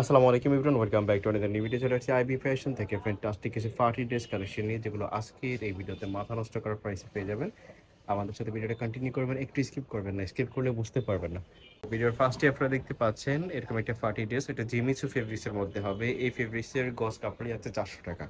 আসসালামু আলাইকুম everyone, welcome back to another new video. চলে আসছে আইবি ফ্যাশন থেকে ফ্যান্টাস্টিক কিছু পার্টি ড্রেস কালেকশন নিয়ে, যেগুলো আজকের এই ভিডিওতে মাথা নষ্ট করার প্রাইসে পেয়ে যাবেন। আমাদের সাথে ভিডিওটা কন্টিনিউ করবেন, একটু স্কিপ করবেন না, স্কিপ করলে বুঝতে পারবেন না। ভিডিওর ফার্স্টে আপনারা দেখতে পাচ্ছেন এরকম একটা পার্টি ড্রেস, এটা জিমিচু ফেব্রিক্সের মধ্যে হবে। এই ফেব্রিক্সের গজ কাপড়ই আছে 400 টাকা।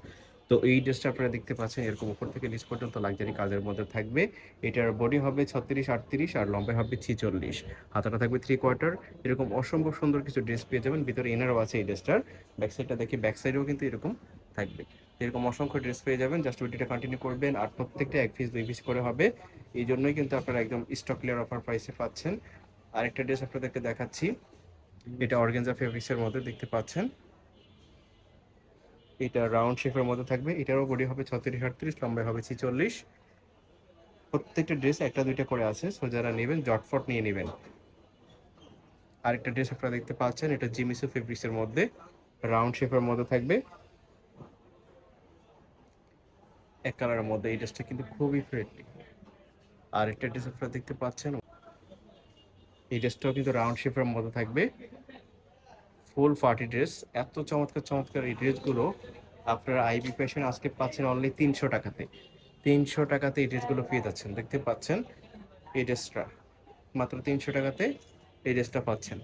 তো এই ড্রেসটা আপনারা দেখতে পাচ্ছেন এরকম উপর থেকে নিচ পর্যন্ত লাক্সারি কাজের মধ্যে থাকবে। এটার বডি হবে 36-38 আর লম্বা হবে 46, হাতাটা থাকবে 3/4। এরকম অসম্ভব সুন্দর কিছু ড্রেস পেয়ে যাবেন। ভিতরে ইনারও আছে এই ড্রেসটার। ব্যাক সাইডটা দেখি, ব্যাক সাইডেও কিন্তু এরকম থাকবে। এরকম অসংখ্য ড্রেস পেয়ে যাবেন। জাস্ট ভিডিওটা কন্টিনিউ করবেন, আর প্রত্যেকটা 1 পিস 2 পিস করে হবে। এই জন্যই কিন্তু আপনারা একদম স্টক ক্লিয়ার অফার প্রাইসে পাচ্ছেন। আরেকটা ড্রেস আপনাদেরকে দেখাচ্ছি, এটা অর্গানজা ফেব্রিক্সের মধ্যে দেখতে পাচ্ছেন। এটা রাউন্ড শেপের মধ্যে থাকবে। এটারও বডি হবে 36-38, লম্বাই হবে 46। প্রত্যেকটা ড্রেস একটা দুইটা করে আছে, সো যারা নেবেন জটফট নিয়ে নেবেন। আরেকটা ড্রেস আপনারা দেখতে পাচ্ছেন, এটা জিমিসু ফেব্রিক্সের মধ্যে রাউন্ড শেপের মধ্যে থাকবে, এক কালারের মধ্যে। এই ড্রেসটা কিন্তু খুবই ফ্রেন্ডলি। আরেকটা ড্রেস আপনারা দেখতে পাচ্ছেন, এই ড্রেসটাও কিন্তু রাউন্ড শেপের মধ্যে থাকবে, ফুল পার্টি ড্রেস। এত চমৎকার চমৎকার এই ড্রেসগুলো আপনারা আইবি ফ্যাশন আজকে পাচ্ছেন অনলি 300 টাকাতে। 300 টাকাতে এই ড্রেসগুলো পেয়ে যাচ্ছেন। দেখতে পাচ্ছেন এই ড্রেসটা মাত্র 300 টাকাতে এই ড্রেসটা পাচ্ছেন।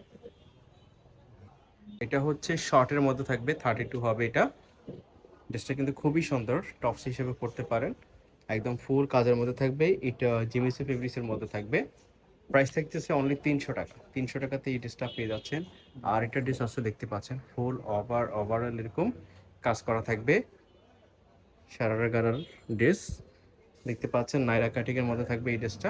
এটা হচ্ছে শর্টের মধ্যে থাকবে, 32 হবে এটা। ড্রেসটা কিন্তু খুবই সুন্দর, টপস হিসেবে পরতে পারেন। একদম ফুল কাজের মধ্যে থাকবে। এটা জিমিসি ফেব্রিক্সের মধ্যে থাকবে। প্রাইস থাকতেছে অনলি 300 টাকা। 300 টাকাতে এই ড্রেসটা পেয়ে যাচ্ছেন। আর একটা ড্রেস আছে দেখতে পাচ্ছেন, ফুল ওভারঅল এরকম কাজ করা থাকবে, সারারা গারার ড্রেস দেখতে পাচ্ছেন। নাইরা কাটিং এর মধ্যে থাকবে এই ড্রেসটা।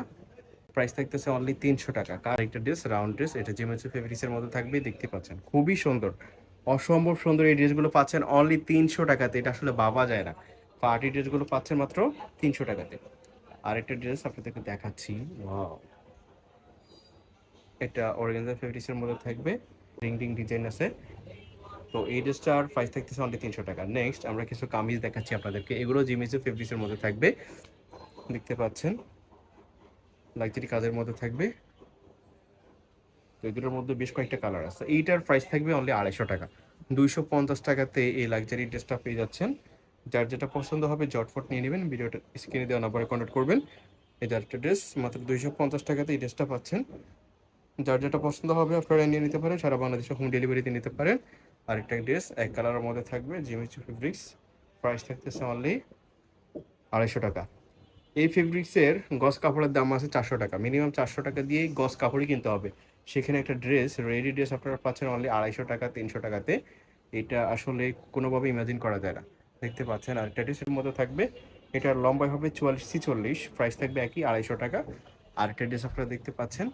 প্রাইস থাকতেছে অনলি 300 টাকা। আর একটা ড্রেস রাউন্ড ড্রেস, এটা জিমিচু ফেব্রিক্সের মধ্যে থাকবে, দেখতে পাচ্ছেন খুবই সুন্দর, অসম্ভব সুন্দর। এই ড্রেসগুলো পাচ্ছেন অনলি 300 টাকাতে। এটা আসলে ভাবা যায় না। পার্টি ড্রেসগুলো পাচ্ছেন মাত্র 300 টাকাতে। আরেকটা ড্রেস আপনাদেরকে দেখাচ্ছি, ওয়াও, এটা অর্গানজা ফেব্রিক্সের মধ্যে থাকবে, রিং রিং ডিজাইন আছে। তো এই ড্রেসটার প্রাইস থাকতেছে অনলি 300 টাকা। নেক্সট আমরা কিছু কামিজ দেখাচ্ছি আপনাদেরকে, এগুলো জিমিচু ফেব্রিক্সের মধ্যে থাকবে, দেখতে পাচ্ছেন লাক্সারি কাজের মধ্যে থাকবে। তো এগুলোর মধ্যে বেশ কয়েকটা কালার আছে। এইটার প্রাইস থাকবে অনলি 250 টাকা। 250 টাকাতে এই লাক্সারি ড্রেসটা পেয়ে যাচ্ছেন। যার যেটা পছন্দ হবে জটফট নিয়ে নেবেন। ভিডিওটা স্ক্রিনে দেওয়া নাম্বারে কন্ট্যাক্ট করবেন। এই একটা ড্রেস মাত্র 250 টাকাতে এই ড্রেসটা পাচ্ছেন। যার যেটা পছন্দ হবে আপনারা নিয়ে নিতে পারেন, সারা বাংলাদেশে হোম ডেলিভারিতে নিতে পারেন। আরেকটা ড্রেস এক কালারের মধ্যে থাকবে, জিমিচু ফেব্রিক্স। প্রাইস থাকতেছে অনলি 250 টাকা। এই ফেব্রিক্সের গজ কাপড়ের দাম আছে 400 টাকা। মিনিমাম 400 টাকা দিয়েই গজ কাপড়ই কিনতে হবে। সেখানে একটা ড্রেস, রেডি ড্রেস আপনারা পাচ্ছেন অনলি 250 টাকা, 300 টাকাতে। এটা আসলে কোনোভাবে ইমাজিন করা যায় না। দেখতে পাচ্ছেন আর একটা ড্রেসের মধ্যে থাকবে, এটার লম্বাই হবে 44-46, প্রাইস থাকবে একই 250 টাকা। আর একটা ড্রেস আপনারা দেখতে পাচ্ছেন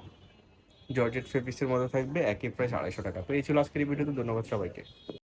জর্জেট ফেব্রিক্সের মধ্যে থাকবে, একই প্রাইস 250 টাকা। তো এই ছিল আজকের এই ভিডিওতে। ধন্যবাদ সবাইকে।